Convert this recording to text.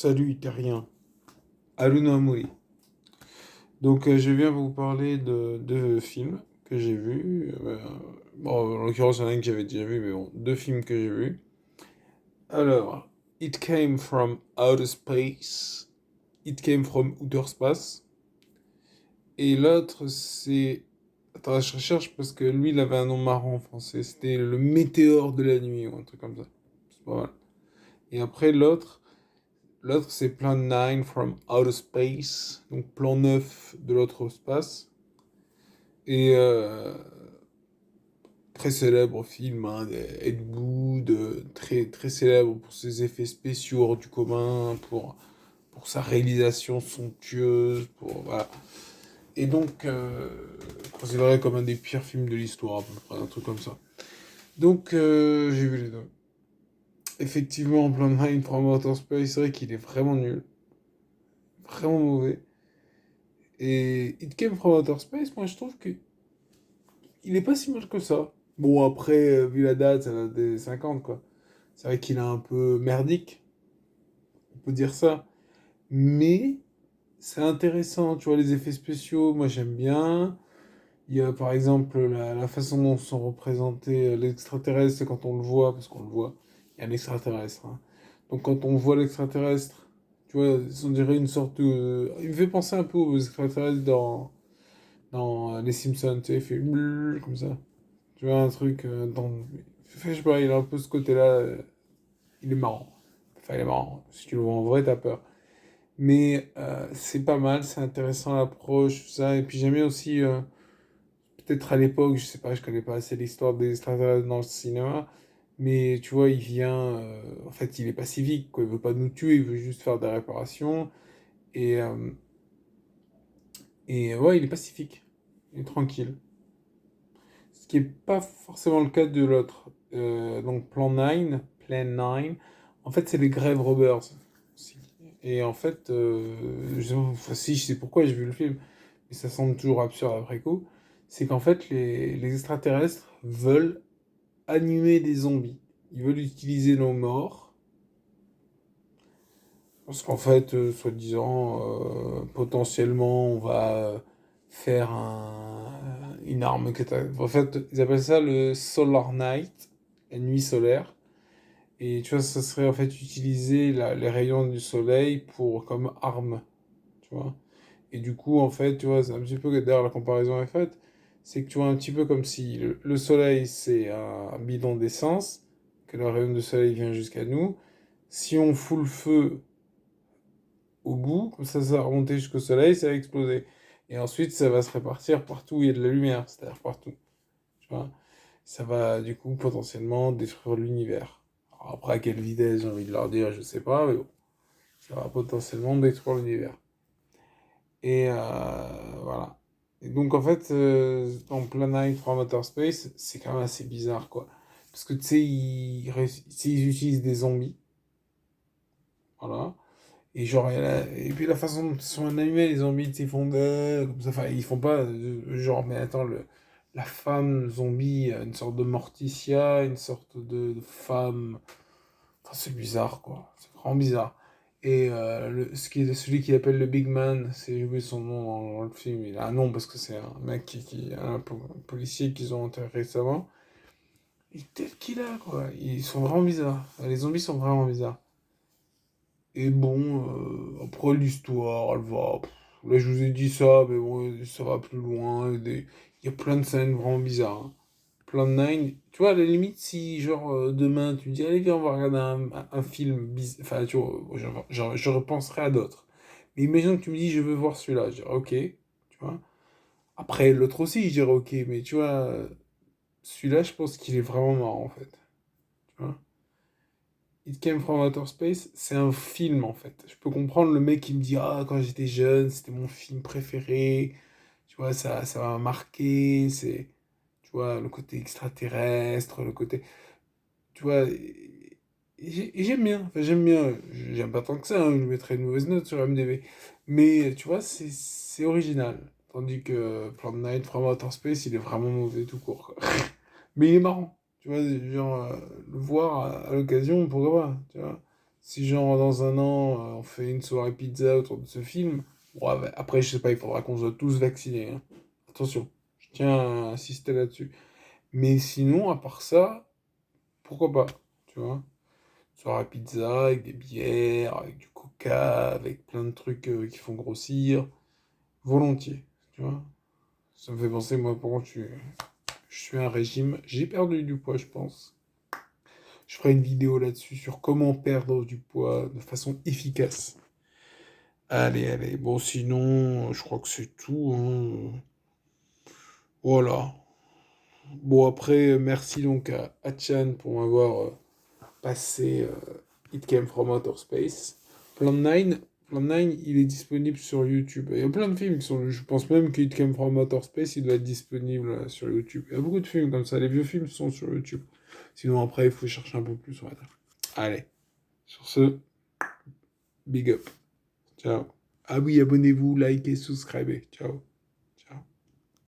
Salut terrien, Aluna Moui. Donc je viens vous parler de deux films que j'ai vus. Bon, en l'occurrence, il y en a un que j'avais déjà vu, mais bon, deux films que j'ai vus. Alors, It Came From Outer Space, It Came From Outer Space. Et l'autre, c'est... Attends, je recherche parce que lui, il avait un nom marrant en français. C'était Le Météore de la Nuit ou un truc comme ça. C'est pas mal. Et après, l'autre, c'est Plan 9 from Outer Space, donc plan 9 de l'autre espace. Et très célèbre film, hein, Ed Wood, très, très célèbre pour ses effets spéciaux hors du commun, pour sa réalisation somptueuse, voilà. Et donc, considéré comme un des pires films de l'histoire, à peu près, un truc comme ça. Donc, j'ai vu les deux. Effectivement, Plan 9 from Outer Space, c'est vrai qu'il est vraiment nul, vraiment mauvais. Et It Came From Outer Space, moi je trouve que il est pas si mal que ça. Bon, après, vu la date, ça date des 50, quoi. C'est vrai qu'il est un peu merdique, on peut dire ça. Mais c'est intéressant, tu vois, les effets spéciaux, moi j'aime bien. Il y a par exemple la façon dont sont représentés l'extraterrestre, c'est quand on le voit, parce qu'on le voit, il y a un extraterrestre, hein. Donc quand on voit l'extraterrestre, tu vois, on dirait une sorte de... Il me fait penser un peu aux extraterrestres dans Les Simpsons, tu sais, il fait bleu comme ça. Tu vois, un truc dans... Je sais pas, il a un peu ce côté-là, il est marrant. Enfin, il est marrant. Si tu le vois en vrai, t'as peur. Mais c'est pas mal, c'est intéressant l'approche, tout ça. Et puis j'aime bien aussi, peut-être à l'époque, je sais pas, je connais pas assez l'histoire des extraterrestres dans le cinéma, mais tu vois, il vient, en fait, il est pacifique, quoi. Il veut pas nous tuer, il veut juste faire des réparations. Et, euh, et ouais, il est pacifique, il est tranquille. Ce qui n'est pas forcément le cas de l'autre. Donc Plan 9, en fait, c'est les grèves robbers aussi. Et en fait, enfin, si je sais pourquoi j'ai vu le film, mais ça semble toujours absurde après coup, c'est qu'en fait, les extraterrestres veulent animer des zombies. Ils veulent utiliser nos morts, parce qu'en fait, soi-disant, potentiellement, on va faire une arme En fait, ils appellent ça le Solar Night, la nuit solaire. Et tu vois, ça serait en fait utiliser les rayons du soleil pour comme arme, tu vois. Et du coup, en fait, tu vois, c'est un petit peu, d'ailleurs, la comparaison est faite, c'est que tu vois un petit peu comme si le soleil, c'est un bidon d'essence, que le rayon du soleil vient jusqu'à nous. Si on fout le feu au bout, comme ça va remonter jusqu'au soleil, ça va exploser. Et ensuite, ça va se répartir partout où il y a de la lumière, c'est-à-dire partout. Tu vois, ça va du coup potentiellement détruire l'univers. Alors, après, à quelle vitesse, j'ai envie de leur dire, je sais pas, mais bon, ça va potentiellement détruire l'univers. Et voilà. Et donc, en fait, dans Planète from Outer Space, c'est quand même assez bizarre, quoi. Parce que, tu sais, ils utilisent des zombies. Voilà. Et genre, et puis la façon dont ils sont animés, les zombies, tu sais, ils font comme ça, enfin, ils font pas genre, mais attends, la femme zombie, une sorte de Morticia, une sorte de femme. Enfin, c'est bizarre, quoi. C'est vraiment bizarre. Et celui qui appelle le Big Man, c'est j'ai oublié son nom dans le film. Il a un nom parce que c'est un mec un policier qu'ils ont enterré récemment. Et tel qu'il a, quoi. Ils sont vraiment bizarres. Les zombies sont vraiment bizarres. Et bon, après l'histoire, elle va. Là, je vous ai dit ça, mais bon, ça va plus loin. Il y a plein de scènes vraiment bizarres, hein. Plan 9, tu vois, à la limite, si genre demain tu me dis, allez, viens, on va regarder un film bizarre. Enfin, tu vois, je repenserai à d'autres. Mais imagine que tu me dis, je veux voir celui-là. Je dirais, ok, tu vois. Après, l'autre aussi, je dirais, ok, mais tu vois, celui-là, je pense qu'il est vraiment marrant, en fait. Tu vois. It Came From Outer Space, c'est un film en fait. Je peux comprendre le mec qui me dit ah quand j'étais jeune c'était mon film préféré, tu vois ça m'a marqué, c'est tu vois le côté extraterrestre, le côté tu vois et j'aime bien, enfin, j'aime pas tant que ça, hein, je lui mettrais une mauvaise note sur MDB, mais tu vois c'est original, tandis que Plan 9 From Outer Space il est vraiment mauvais tout court, quoi. Mais il est marrant, tu vois, genre le voir à l'occasion pourquoi pas, tu vois. Si genre dans un an, on fait une soirée pizza autour de ce film, bon, ouais, après je sais pas, il faudra qu'on soit tous vaccinés, hein. Attention, je tiens à insister là-dessus. Mais sinon, à part ça, pourquoi pas, tu vois? Soirée pizza avec des bières, avec du coca, avec plein de trucs qui font grossir, volontiers, tu vois? Ça me fait penser, moi, pour contre, je suis un régime, j'ai perdu du poids, je pense. Je ferai une vidéo là-dessus sur comment perdre du poids de façon efficace. Allez, allez. Bon, sinon, je crois que c'est tout, hein. Voilà. Bon, après, merci donc à Hachan pour m'avoir passé It Came From Outer Space. Plan 9, il est disponible sur YouTube. Il y a plein de films qui sont. Je pense même que It Came From Outer Space, il doit être disponible sur YouTube. Il y a beaucoup de films comme ça. Les vieux films sont sur YouTube. Sinon, après, il faut chercher un peu plus, on va dire. Allez. Sur ce, big up. Ciao. Ah oui, abonnez-vous, likez, subscribez. Ciao.